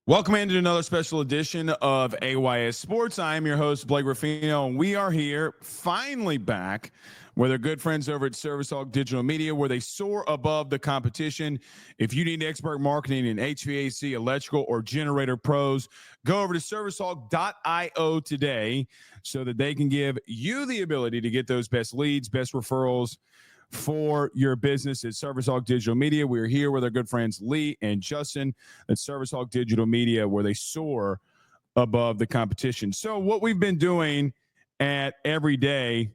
Welcome into another special edition of AYS Sports. I am your host, Blake Ruffino, and we are here finally back with our good friends over at Service Hawk Digital Media, where they soar above the competition. If you need expert marketing in HVAC, electrical, or generator pros, go over to servicehawk.io today so that they can give you the ability to get those best leads, best referrals for your business at Service Hawk Digital Media. We're here with our good friends Lee and Justin at Service Hawk Digital Media, where they soar above the competition. So what we've been doing at every day,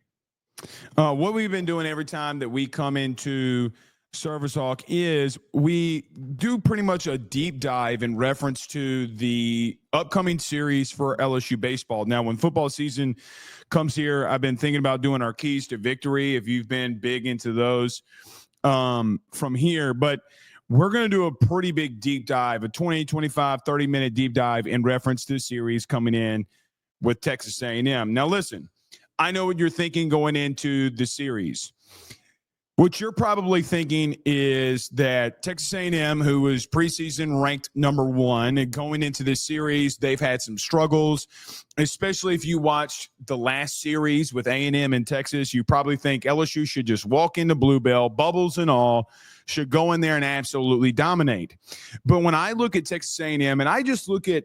what we've been doing every time that we come into Service Hawk is we do pretty much a deep dive in reference to the upcoming series for LSU baseball. Now, when football season comes here, I've been thinking about doing our keys to victory, if you've been big into those from here. But we're going to do a pretty big deep dive, a 20, 25, 30-minute deep dive in reference to the series coming in with Texas A&M. Now, listen, I know what you're thinking going into the series. What you're probably thinking is that Texas A&M, who was preseason ranked number one, and going into this series, they've had some struggles, especially if you watched the last series with A&M in Texas. You probably think LSU should just walk into Bluebell, bubbles and all, should go in there and absolutely dominate. But when I look at Texas A&M, and I just look at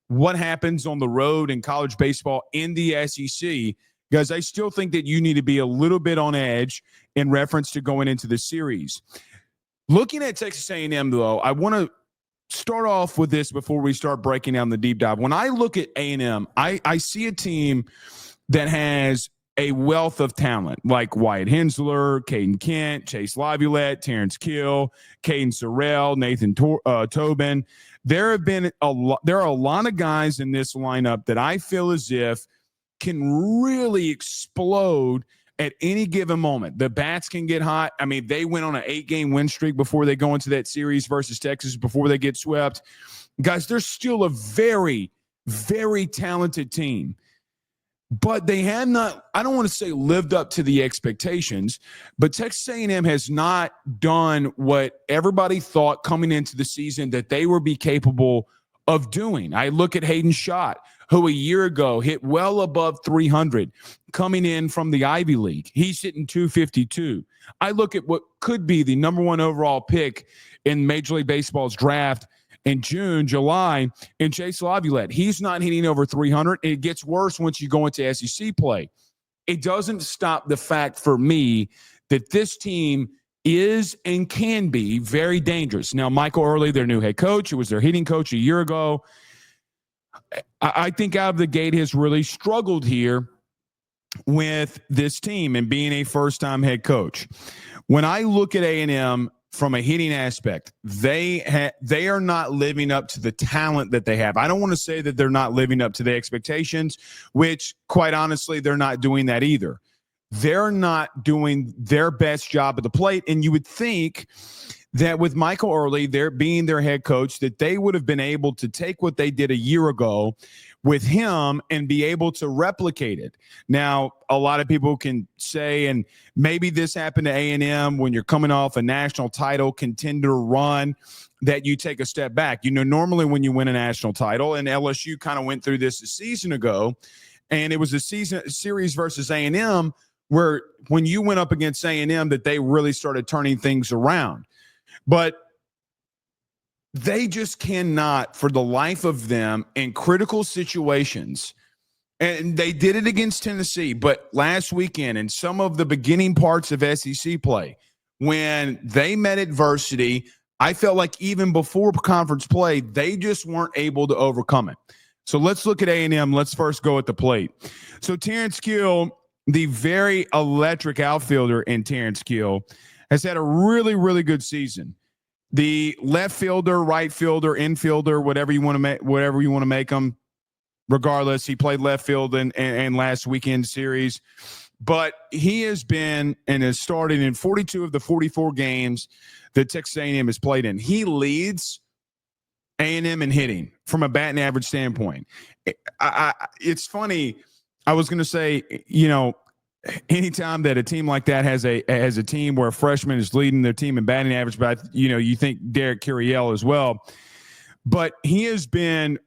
what happens on the road in college baseball in the SEC, guys, I still think that you need to be a little bit on edge in reference to going into the series. Looking at Texas A&M, though, I want to start off with this before we start breaking down the deep dive. When I look at A&M, I see a team that has a wealth of talent, like Wyatt Hensler, Caden Kent, Chase Laviolette, Terrence Kill, Caden Sorrell, Nathan Tobin. There are a lot of guys in this lineup that I feel as if can really explode at any given moment. The bats can get hot. I mean, they went on an 8-game win streak before they go into that series versus Texas, before they get swept. Guys, they're still a very, very talented team. But they have not, I don't want to say lived up to the expectations, but Texas A&M has not done what everybody thought coming into the season that they would be capable of doing. I look at Hayden Schott, who a year ago hit well above 300 coming in from the Ivy League. He's hitting 252. I look at what could be the number one overall pick in Major League Baseball's draft in June, July, and Chase Laviolette. He's not hitting over 300. It gets worse once you go into SEC play. It doesn't stop the fact for me that this team is and can be very dangerous. Now, Michael Early, their new head coach, who was their hitting coach a year ago, I think out of the gate has really struggled here with this team and being a first-time head coach. When I look at A&M from a hitting aspect, they are not living up to the talent that they have. I don't want to say that they're not living up to the expectations, which, quite honestly, they're not doing that either. They're not doing their best job at the plate, and you would think that with Michael Early, there being their head coach, that they would have been able to take what they did a year ago with him and be able to replicate it. Now, a lot of people can say, and maybe this happened to A&M when you're coming off a national title contender run, that you take a step back. You know, normally when you win a national title, and LSU kind of went through this a season ago, and it was a series versus A&M where when you went up against A&M that they really started turning things around. But they just cannot, for the life of them, in critical situations, and they did it against Tennessee, but last weekend in some of the beginning parts of SEC play, when they met adversity, I felt like even before conference play, they just weren't able to overcome it. So let's look at A&M. Let's first go at the plate. So Terrence Kill, the very electric outfielder in Terrence Kill, has had a really, really good season. The left fielder, right fielder, infielder, whatever you want to make them. Regardless, he played left field in last weekend series, but he has been and has started in 42 of the 44 games that Texas A&M has played in. He leads A&M in hitting from a batting average standpoint. It's funny. I was going to say, you know, anytime that a team like that has a team where a freshman is leading their team in batting average, but you know, you think Derek Curiel as well. but he has been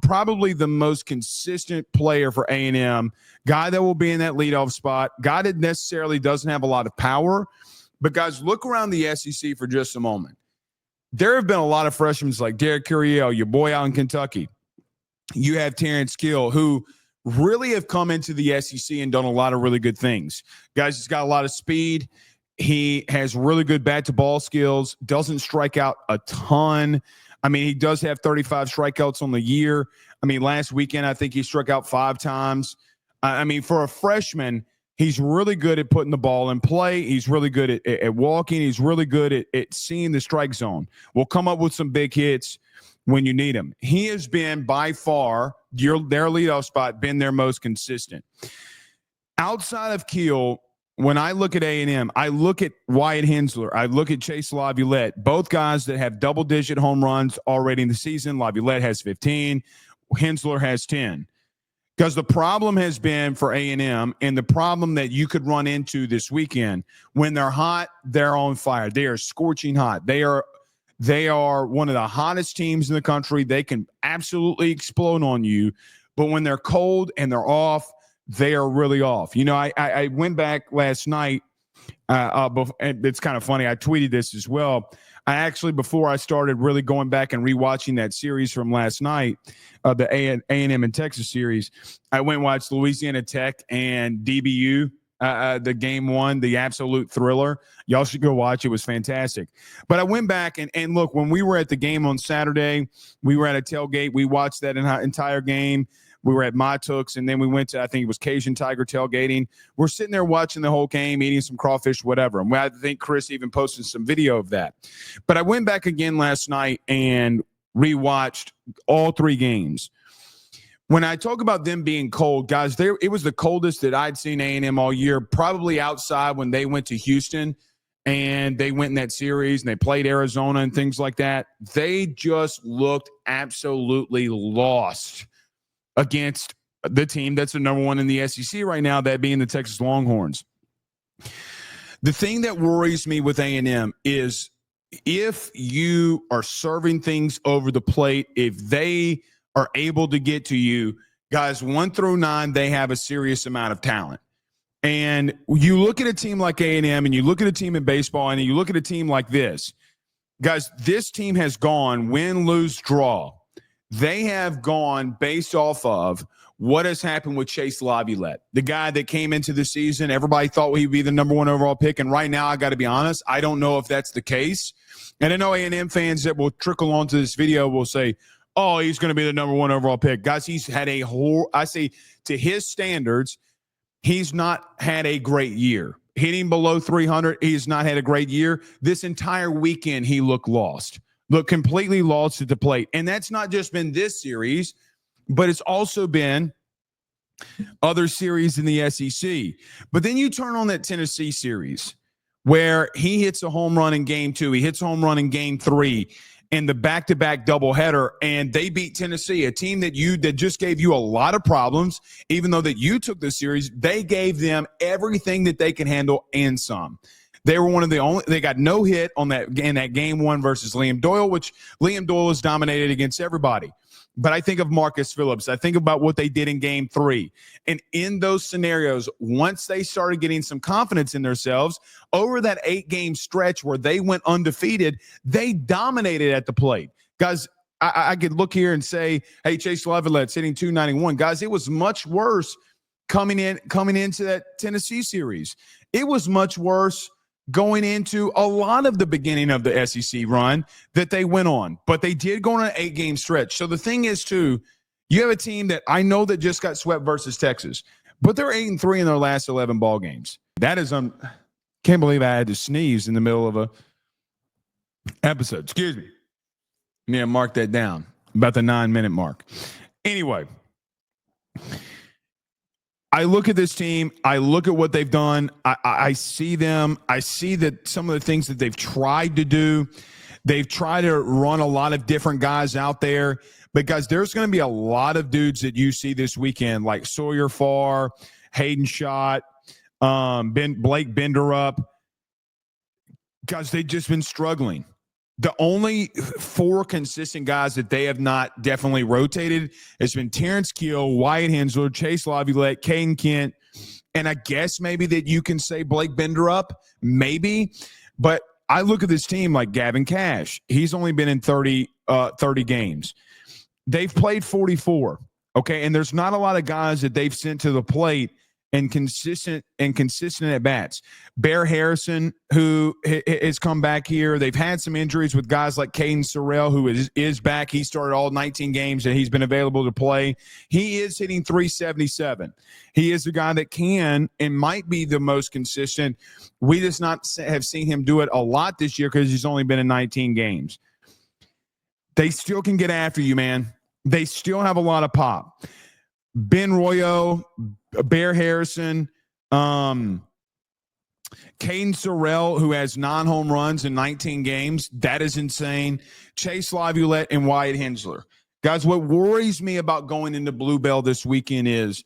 probably the most consistent player for A&M, guy that will be in that leadoff spot, guy that necessarily doesn't have a lot of power. But guys, look around the SEC for just a moment. There have been a lot of freshmen like Derek Curiel, your boy out in Kentucky. You have Terrence Kill, who really have come into the SEC and done a lot of really good things. Guys, he's got a lot of speed. He has really good bat-to-ball skills, doesn't strike out a ton. I mean, he does have 35 strikeouts on the year. I mean, last weekend, I think he struck out 5 times. I mean, for a freshman, he's really good at putting the ball in play. He's really good at walking. He's really good at seeing the strike zone. Will come up with some big hits when you need him. He has been by far their leadoff spot, been their most consistent. Outside of Keel, when I look at A&M, I look at Wyatt Hensler. I look at Chase Laviolette, both guys that have double-digit home runs already in the season. Laviolette has 15. Hensler has 10. Because the problem has been for A&M, and the problem that you could run into this weekend, when they're hot, they're on fire. They are scorching hot. They are one of the hottest teams in the country. They can absolutely explode on you. But when they're cold and they're off, they are really off. You know, I went back last night. And it's kind of funny. I tweeted this as well. I actually, before I started really going back and rewatching that series from last night, the A&M and Texas series, I went and watched Louisiana Tech and DBU. The game 1, the absolute thriller. Y'all should go watch. It was fantastic. But I went back and look, when we were at the game on Saturday, we were at a tailgate. We watched that entire game. We were at My Tooks, and then we went to, I think it was Cajun Tiger tailgating. We're sitting there watching the whole game, eating some crawfish, whatever. And I think Chris even posted some video of that. But I went back again last night and rewatched all 3 games. When I talk about them being cold, guys, it was the coldest that I'd seen A&M all year, probably outside when they went to Houston and they went in that series and they played Arizona and things like that. They just looked absolutely lost against the team that's the number 1 in the SEC right now, that being the Texas Longhorns. The thing that worries me with A&M is if you are serving things over the plate, if they are able to get to you, guys, 1 through 9, they have a serious amount of talent. And you look at a team like A&M and you look at a team in baseball and you look at a team like this, guys, this team has gone win, lose, draw. They have gone based off of what has happened with Chase Laviolette, the guy that came into the season. Everybody thought he'd be the number 1 overall pick. And right now, I got to be honest, I don't know if that's the case. And I know A&M fans that will trickle onto this video will say, oh, he's going to be the number 1 overall pick. Guys, he's had I say to his standards, he's not had a great year. Hitting below 300, he's not had a great year. This entire weekend, he looked lost. Look, completely lost at the plate. And that's not just been this series, but it's also been other series in the SEC. But then you turn on that Tennessee series where he hits a home run in game 2. He hits a home run in game 3 in the back-to-back doubleheader, and they beat Tennessee, a team that just gave you a lot of problems. Even though that you took the series, they gave them everything that they can handle and some. They were one of the only – they got no hit in that game 1 versus Liam Doyle, which Liam Doyle has dominated against everybody. But I think of Marcus Phillips. I think about what they did in game 3. And in those scenarios, once they started getting some confidence in themselves, over that 8-game stretch where they went undefeated, they dominated at the plate. Guys, I could look here and say, hey, Chase Laviolette's hitting .291. Guys, it was much worse coming into that Tennessee series. It was much worse going into a lot of the beginning of the SEC run that they went on. But they did go on an 8-game stretch. So the thing is, too, you have a team that I know that just got swept versus Texas, but they're 8-3 in their last 11 ball games. That is can't believe I had to sneeze in the middle of a episode. Excuse me. Yeah, mark that down. About the 9-minute mark. Anyway, I look at this team. I look at what they've done. I see them. I see that some of the things that they've tried to do. They've tried to run a lot of different guys out there. But, guys, there's going to be a lot of dudes that you see this weekend, like Sawyer Farr, Hayden Schott, Blake Benderup. Guys, they've just been struggling. The only 4 consistent guys that they have not definitely rotated has been Terrence Keel, Wyatt Hensler, Chase Laviolette, Caden Kent, and I guess maybe that you can say Blake Bender up, maybe. But I look at this team like Gavin Cash. He's only been in 30 games. They've played 44, okay? And there's not a lot of guys that they've sent to the plate and consistent at bats. Bear Harrison, who has come back here. They've had some injuries with guys like Caden Sorrell, who is back. He started all 19 games and he's been available to play. He is hitting 377. He is the guy that can and might be the most consistent. We just not have seen him do it a lot this year because he's only been in 19 games. They still can get after you, man. They still have a lot of pop. Ben Royo, Bear Harrison, Caden Sorrell, who has 9 home runs in 19 games. That is insane. Chase Laviolette and Wyatt Hensler. Guys, what worries me about going into Bluebell this weekend is,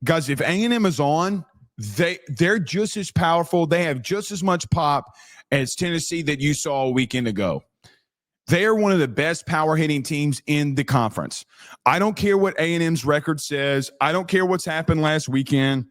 guys, if A&M is on, they're just as powerful. They have just as much pop as Tennessee that you saw a weekend ago. They are one of the best power hitting teams in the conference. I don't care what A&M's record says. I don't care what's happened last weekend.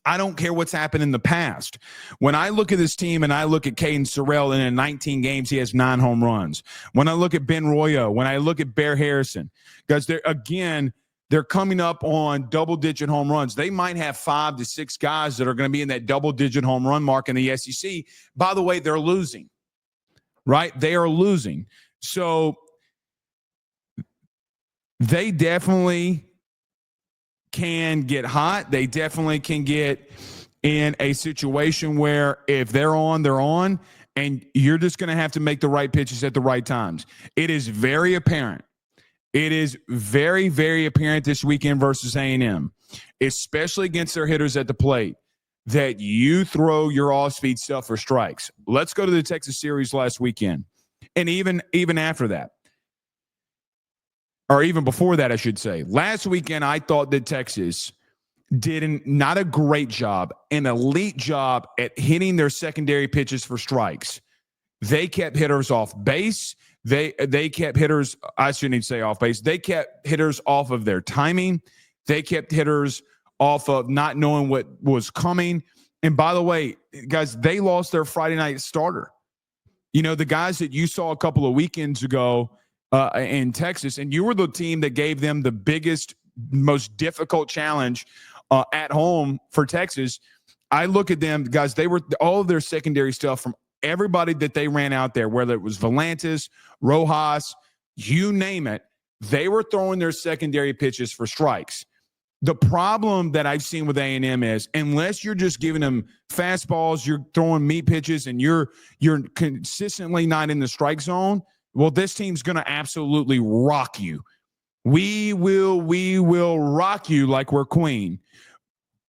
I don't care what's happened in the past. When I look at this team and I look at Caden Sorrell, and in 19 games, he has 9 home runs. When I look at Ben Royo, when I look at Bear Harrison, guys, they're coming up on double-digit home runs. They might have 5 to 6 guys that are going to be in that double-digit home run mark in the SEC. By the way, they're losing. Right? They are losing. So they definitely can get hot. They definitely can get in a situation where if they're on, they're on, and you're just going to have to make the right pitches at the right times. It is very apparent. It is very, very apparent this weekend versus A&M, especially against their hitters at the plate, that you throw your off-speed stuff for strikes. Let's go to the Texas series last weekend. And even after that, or even before that, I should say. Last weekend, I thought that Texas did not a great job, an elite job at hitting their secondary pitches for strikes. They kept hitters off base. They kept hitters, I shouldn't even say off base. They kept hitters off of their timing. They kept hitters off of not knowing what was coming. And by the way, guys, they lost their Friday night starter. You know, the guys that you saw a couple of weekends ago in Texas, and you were the team that gave them the biggest, most difficult challenge at home for Texas. I look at them, guys, they were all of their secondary stuff from everybody that they ran out there, whether it was Volantis, Rojas, you name it, they were throwing their secondary pitches for strikes. The problem that I've seen with A&M is, unless you're just giving them fastballs, you're throwing meat pitches, and you're consistently not in the strike zone, well, this team's going to absolutely rock you. We will rock you like we're Queen.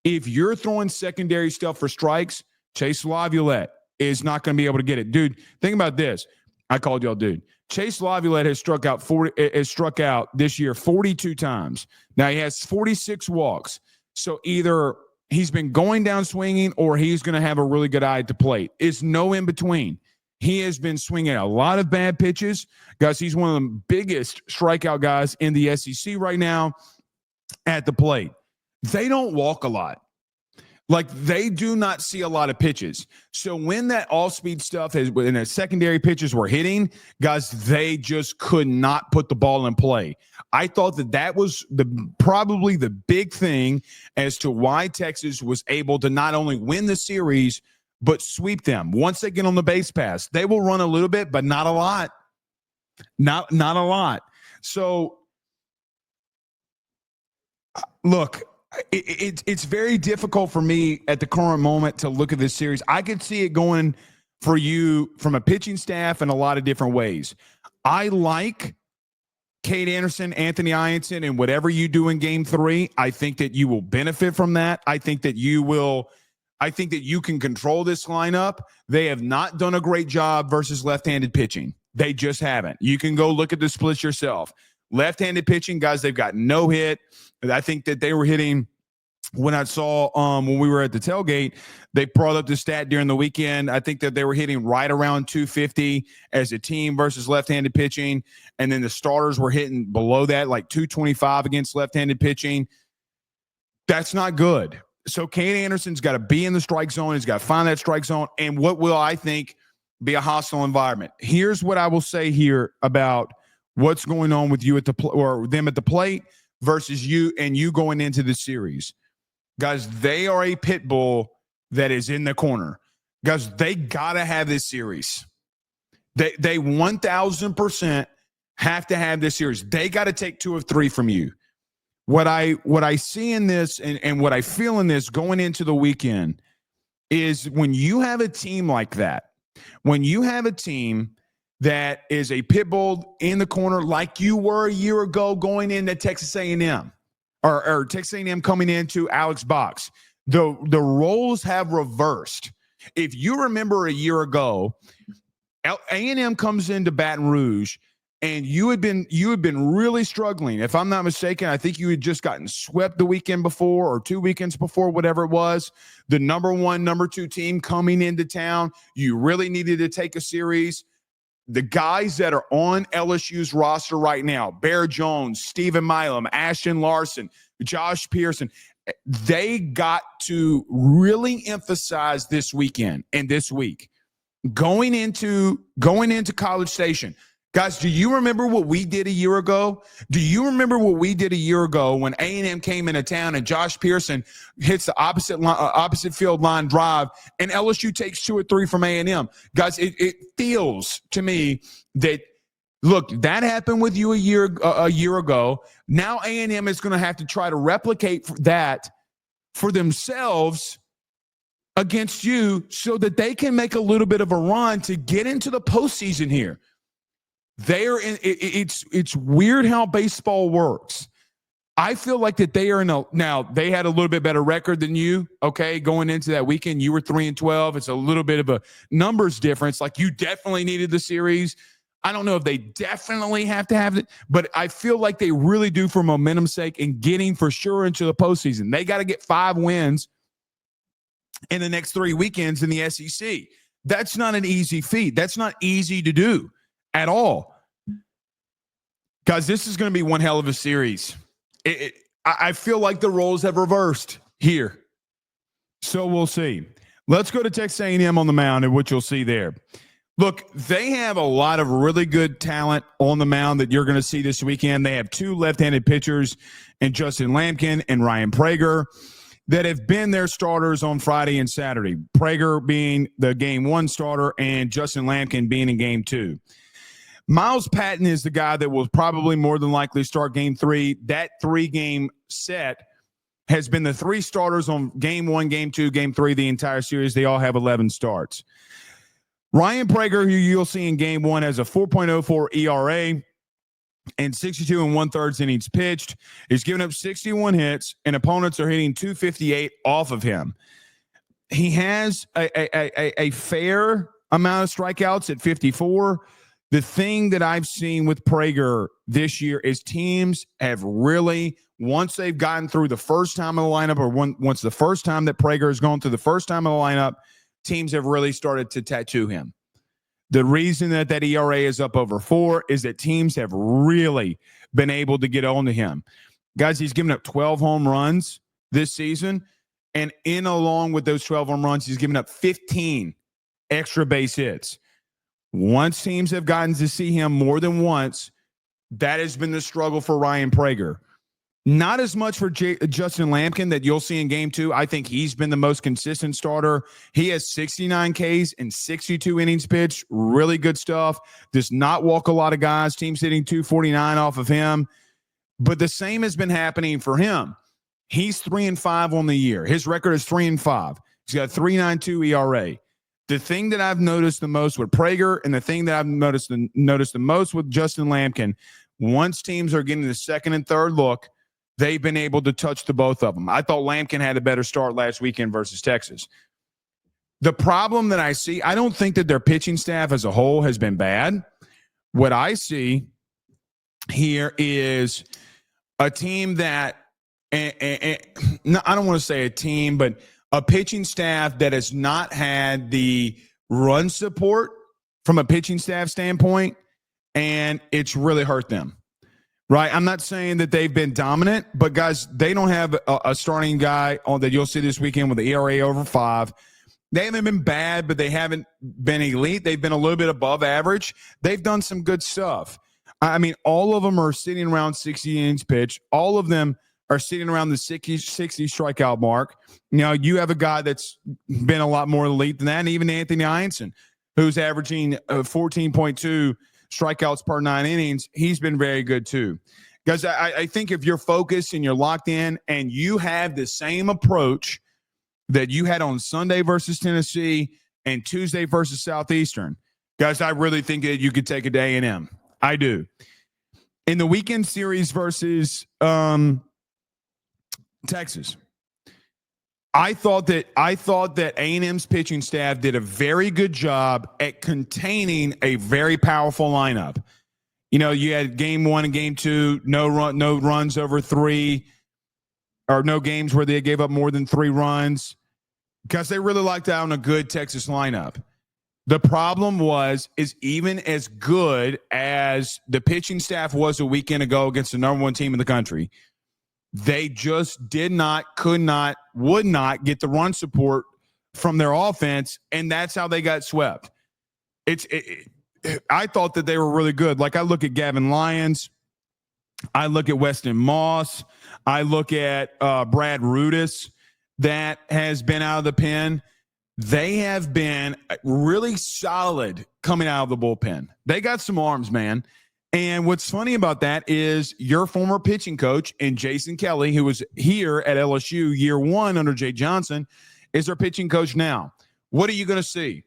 If you're throwing secondary stuff for strikes, Chase Laviolette is not going to be able to get it. Dude, think about this. I called y'all dude. Chase Laviolette has struck out this year 42 times. Now he has 46 walks. So either he's been going down swinging or he's going to have a really good eye at the plate. It's no in between. He has been swinging a lot of bad pitches. Guys, he's one of the biggest strikeout guys in the SEC right now at the plate. They don't walk a lot. Like, they do not see a lot of pitches. So when that all-speed stuff is, when the secondary pitches were hitting, guys, they just could not put the ball in play. I thought that was probably the big thing as to why Texas was able to not only win the series, but sweep them. Once they get on the base pass, they will run a little bit, but not a lot. Not a lot. So, look, it's very difficult for me at the current moment to look at this series. I could see it going for you from a pitching staff in a lot of different ways. I like Cade Anderson, Anthony Ianson, and whatever you do in game 3, I think that you will benefit from that. I think that you can control this lineup. They have not done a great job versus left-handed pitching. They just haven't. You can go look at the splits yourself. Left-handed pitching, guys, they've got no hit. I think that they were hitting when I saw when we were at the tailgate, they brought up the stat during the weekend. I think that they were hitting right around 250 as a team versus left-handed pitching, and then the starters were hitting below that, like 225 against left-handed pitching. That's not good. So Kane Anderson's got to be in the strike zone. He's got to find that strike zone, and what will, I think, be a hostile environment. Here's what I will say here about what's going on with you at the or them at the plate versus you and you going into the series. Guys, they are a pit bull that is in the corner. Guys, they got to have this series. They 1,000% have to have this series. They got to take 2 of 3 from you. What I see in this and what I feel in this going into the weekend is when you have a team like that, when you have a team that is a pit bull in the corner like you were a year ago going into Texas A&M, or Texas A&M coming into Alex Box, the roles have reversed. If you remember a year ago, A&M comes into Baton Rouge, and you had been really struggling. If I'm not mistaken, I think you had just gotten swept the weekend before or 2 weekends before, whatever it was. The number 1, number 2 team coming into town. You really needed to take a series. The guys that are on LSU's roster right now, Bear Jones, Stephen Milam, Ashton Larson, Josh Pearson, they got to really emphasize this weekend and this week going into College Station. Guys, do you remember what we did a year ago? Do you remember what we did a year ago when A&M came into town and Josh Pearson hits the opposite field line drive and LSU takes 2 or 3 from A&M? Guys, it feels to me that, look, that happened with you a year ago. Now A&M is going to have to try to replicate that for themselves against you so that they can make a little bit of a run to get into the postseason here. They're in. It's weird how baseball works. I feel like that they are in a. Now they had a little bit better record than you. Okay, going into that weekend, you were 3-12. It's a little bit of a numbers difference. Like you definitely needed the series. I don't know if they definitely have to have it, but I feel like they really do for momentum's sake and getting for sure into the postseason. They got to get 5 wins in the next 3 weekends in the SEC. That's not an easy feat. That's not easy to do at all. Guys, this is going to be one hell of a series. I feel like the roles have reversed here. So we'll see. Let's go to Texas A&M on the mound and what you'll see there. Look, they have a lot of really good talent on the mound that you're going to see this weekend. They have 2 left-handed pitchers in Justin Lampkin and Ryan Prager that have been their starters on Friday and Saturday. Prager being the Game 1 starter and Justin Lampkin being in Game 2. Miles Patton is the guy that will probably more than likely start Game 3. That 3-game set has been the 3 starters on Game 1, Game 2, Game 3, the entire series. They all have 11 starts. Ryan Prager, who you'll see in Game 1, has a 4.04 ERA and 62 1/3 innings pitched. He's given up 61 hits, and opponents are hitting 258 off of him. He has a fair amount of strikeouts at 54. The thing that I've seen with Prager this year is teams have really, once they've gotten through the first time of the lineup, or once the first time that Prager has gone through the first time of the lineup, teams have really started to tattoo him. The reason that ERA is up over 4 is that teams have really been able to get on to him. Guys, he's given up 12 home runs this season, and along with those 12 home runs, he's given up 15 extra base hits. Once teams have gotten to see him more than once, that has been the struggle for Ryan Prager. Not as much for Justin Lampkin that you'll see in Game 2. I think he's been the most consistent starter. He has 69 Ks and 62 innings pitched. Really good stuff. Does not walk a lot of guys. Team's hitting 249 off of him. But the same has been happening for him. He's 3-5 on the year. His record is 3-5. He's got a 3.92 ERA. The thing that I've noticed the most with Prager, and the thing that I've noticed the most with Justin Lampkin, once teams are getting the second and third look, they've been able to touch the both of them. I thought Lampkin had a better start last weekend versus Texas. The problem that I see, I don't think that their pitching staff as a whole has been bad. What I see here is a team that, no, I don't want to say a team, but a pitching staff that has not had the run support from a pitching staff standpoint, and it's really hurt them. Right? I'm not saying that they've been dominant, but guys, they don't have a starting guy on that you'll see this weekend with the ERA over 5. They haven't been bad, but they haven't been elite. They've been a little bit above average. They've done some good stuff. I mean, all of them are sitting around 60 innings pitched. All of them are sitting around the 60 strikeout mark. Now, you have a guy that's been a lot more elite than that, and even Anthony Einson, who's averaging 14.2 strikeouts per 9 innings. He's been very good too. Guys, I think if you're focused and you're locked in and you have the same approach that you had on Sunday versus Tennessee and Tuesday versus Southeastern, guys, I really think that you could take it to A&M. I do. In the weekend series versus Texas, I thought that A&M's pitching staff did a very good job at containing a very powerful lineup. You know, you had game 1 and game 2, no runs over 3, or no games where they gave up more than 3 runs, because they really locked down a good Texas lineup. The problem is even as good as the pitching staff was a weekend ago against the number 1 team in the country, they just could not, would not get the run support from their offense, and that's how they got swept. I thought that they were really good. Like, I look at Gavin Lyons, I look at Weston Moss, I look at Brad Rudis that has been out of the pen. They have been really solid coming out of the bullpen. They got some arms, man. And what's funny about that is your former pitching coach and Jason Kelly, who was here at LSU year 1 under Jay Johnson, is their pitching coach now. What are you going to see?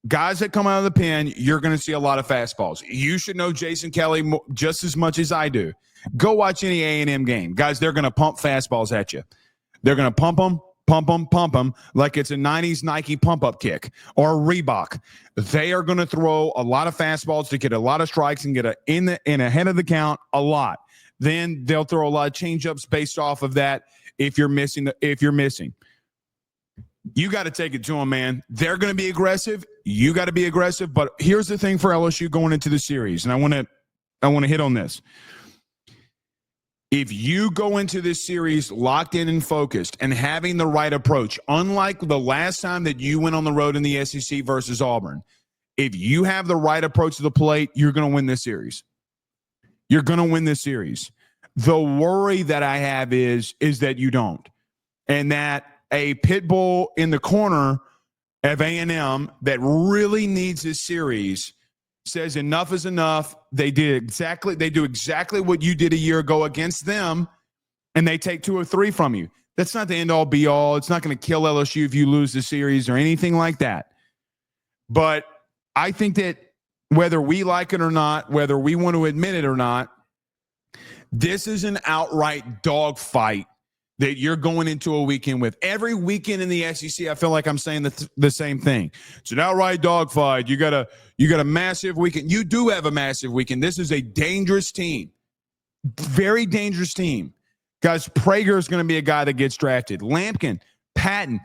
Guys that come out of the pen, you're going to see a lot of fastballs. You should know Jason Kelly just as much as I do. Go watch any A&M game. Guys, they're going to pump fastballs at you. They're going to pump them like it's a 90s Nike pump-up kick or a Reebok. They are going to throw a lot of fastballs to get a lot of strikes and get in ahead of the count a lot. Then they'll throw a lot of changeups based off of that if you're missing. You got to take it to them, man. They're going to be aggressive. You got to be aggressive. But here's the thing for LSU going into the series, and I want to hit on this. If you go into this series locked in and focused and having the right approach, unlike the last time that you went on the road in the SEC versus Auburn, if you have the right approach to the plate, you're going to win this series. You're going to win this series. The worry that I have is that you don't, and that a pit bull in the corner of A&M that really needs this series says enough is enough. They do exactly what you did a year ago against them, and they take 2 or 3 from you. That's not the end all be all. It's not going to kill LSU if you lose the series or anything like that. But I think that whether we like it or not, whether we want to admit it or not, this is an outright dogfight that you're going into a weekend with. Every weekend in the SEC, I feel like I'm saying the same thing. It's an outright dogfight. You got a massive weekend. You do have a massive weekend. This is a dangerous team. Very dangerous team. Guys, Prager is going to be a guy that gets drafted. Lampkin, Patton,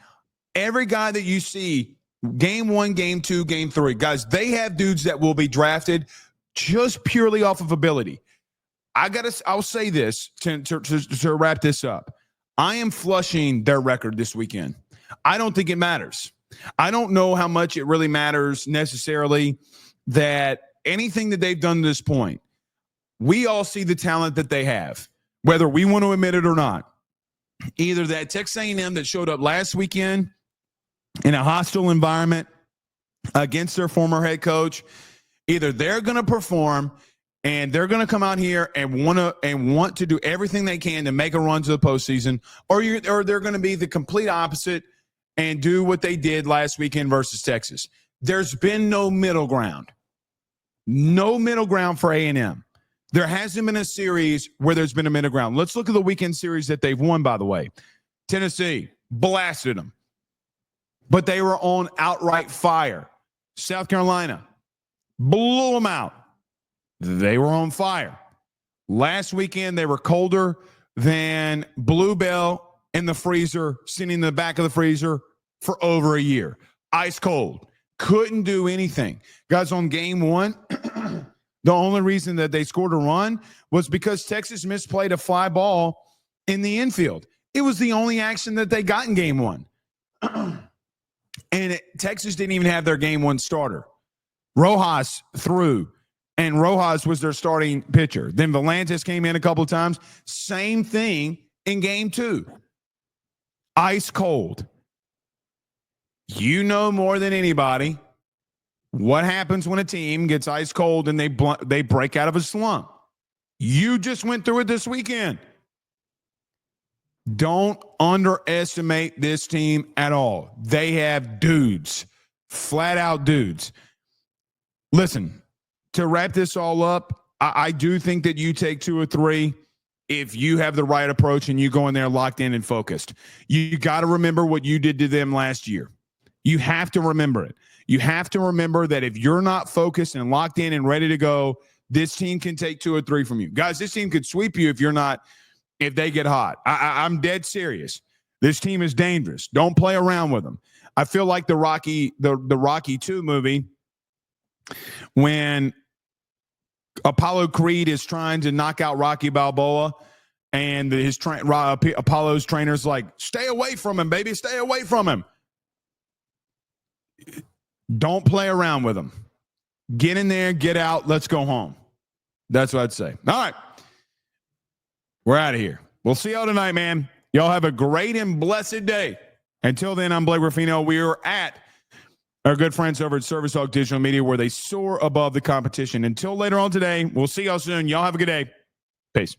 every guy that you see, game 1, game 2, game 3, guys, they have dudes that will be drafted just purely off of ability. I'll say this to wrap this up. I am flushing their record this weekend. I don't think it matters. I don't know how much it really matters necessarily that anything that they've done to this point. We all see the talent that they have, whether we want to admit it or not. Either that Texas A&M that showed up last weekend in a hostile environment against their former head coach, either they're going to perform and they're going to come out here and want to do everything they can to make a run to the postseason, or they're going to be the complete opposite and do what they did last weekend versus Texas. There's been no middle ground. No middle ground for A&M. There hasn't been a series where there's been a middle ground. Let's look at the weekend series that they've won, by the way. Tennessee blasted them, but they were on outright fire. South Carolina blew them out. They were on fire. Last weekend, they were colder. than Bluebell in the freezer, sitting in the back of the freezer for over a year. Ice cold. Couldn't do anything. Guys, on game one, the only reason that they scored a run was because Texas misplayed a fly ball in the infield. It was the only action that they got in game one. And Texas didn't even have their game one starter. Rojas threw, and Rojas was their starting pitcher. Then Volantis came in a couple of times. Same thing in game two. Ice cold. You know more than anybody what happens when a team gets ice cold and they break out of a slump. You just went through it this weekend. Don't underestimate this team at all. They have dudes, flat out dudes. Listen, to wrap this all up, I do think that you take 2 or 3 if you have the right approach and you go in there locked in and focused. You got to remember what you did to them last year. You have to remember it. You have to remember that if you're not focused and locked in and ready to go, this team can take 2 or 3 from you. Guys, this team could sweep you if they get hot. I'm dead serious. This team is dangerous. Don't play around with them. I feel like the Rocky 2 movie, when Apollo Creed is trying to knock out Rocky Balboa, and Apollo's trainer's like, stay away from him, baby, stay away from him. Don't play around with him. Get in there, get out, let's go home. That's what I'd say. All right. We're out of here. We'll see y'all tonight, man. Y'all have a great and blessed day. Until then, I'm Blake Ruffino. We are at our good friends over at Service Hawk Digital Media, where they soar above the competition. Until later on today, we'll see y'all soon. Y'all have a good day. Peace.